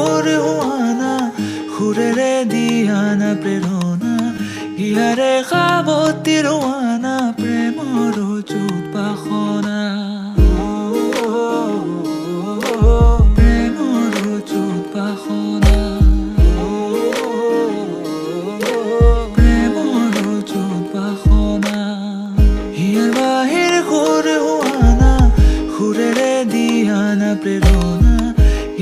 সুৰ হোৱানা সুৰেৰে দিয়ানা প্ৰেৰণা ইয়াৰে সাৱতী ৰোৱানা প্ৰেমৰ চুপাসনা প্ৰেমৰ চুপাসনা প্ৰেমৰ চুপাসনা হিয়াৰ বাহিৰ সুৰ হোৱানা সুৰেৰে দিয়ানা প্ৰেৰণা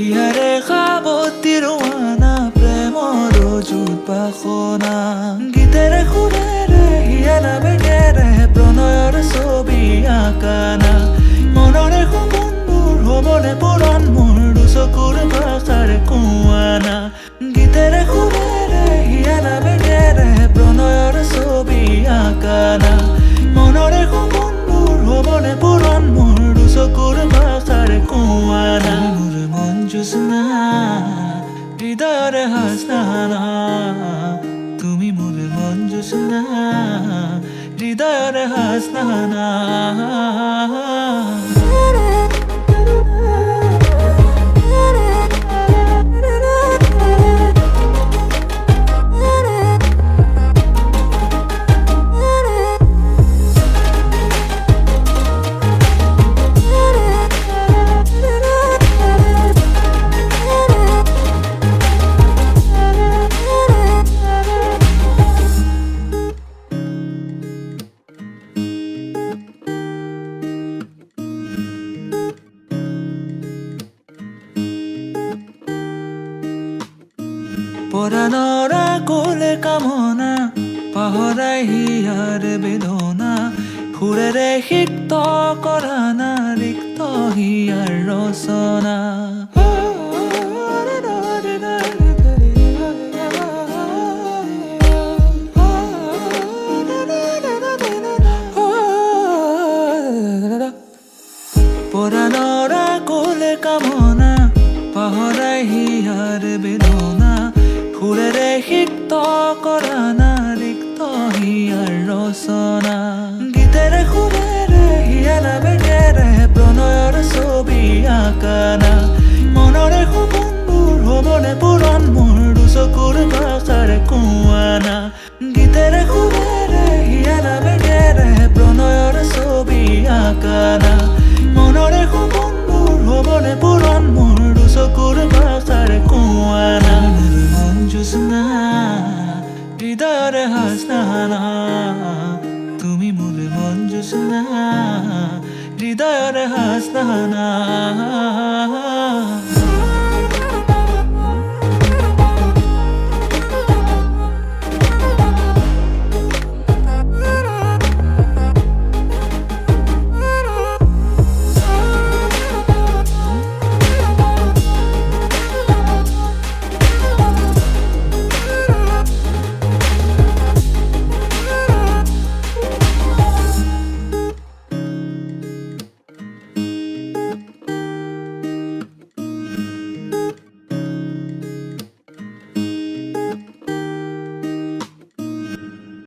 ইয়াৰে সাৱতী ৰোৱানা প্ৰেমৰ চুপাসনা গীতেৰে সুৰেৰে হিয়াৰা বেগেৰে প্ৰণয়ৰ ছবি আঁকানা মনৰে সপোনবোৰ হ'বনে পূৰণ মোৰ দুচকুৰ ভাষাৰ কোৱানা গীতেৰে সুৰেৰে হিয়াৰা বেগেৰে প্ৰণয়ৰ ছবি আঁকানা মনৰে সপোনবোৰ হ'বনে পূৰণ মোৰ দুচকুৰ ভাষাৰ কোৱানা মোৰ মন জোছনা হৃদয়ৰে হাসনা তুমি মোৰ মন জোছনা হৃদয়ৰে হাসনা পৰাণৰ কোলে কামনা পাহৰাই হিয়াৰ বেদনা সুৰেৰে সিক্ত কৰানা ৰিক্ত হিয়াৰ ৰচনা পৰাণৰ কোলে কামনা পাহৰাই হিয়াৰ বেদনা সুৰেৰে সিক্ত কৰানা ৰিক্ত হিয়াৰ ৰচনা গীতেৰে সুৰেৰে হিয়াৰা বেগেৰে প্ৰণয়ৰ ছবি আঁকানা মনৰে সপোনবোৰ হ'বনে পূৰণ মোৰ দুচকুৰ ভাষাৰ কোৱানা গীতেৰে সুৰেৰে হিয়াৰা বেগেৰে প্ৰণয়ৰ ছবি আঁকানা মনৰে সপোনবোৰ হ'বনে পূৰণ মোৰ দুচকুৰ ভাষাৰ কোৱানা জোছনা হৃদয়ৰে হাসনা তুমি মোৰ মন জোছনা হৃদয়ৰে হাসনা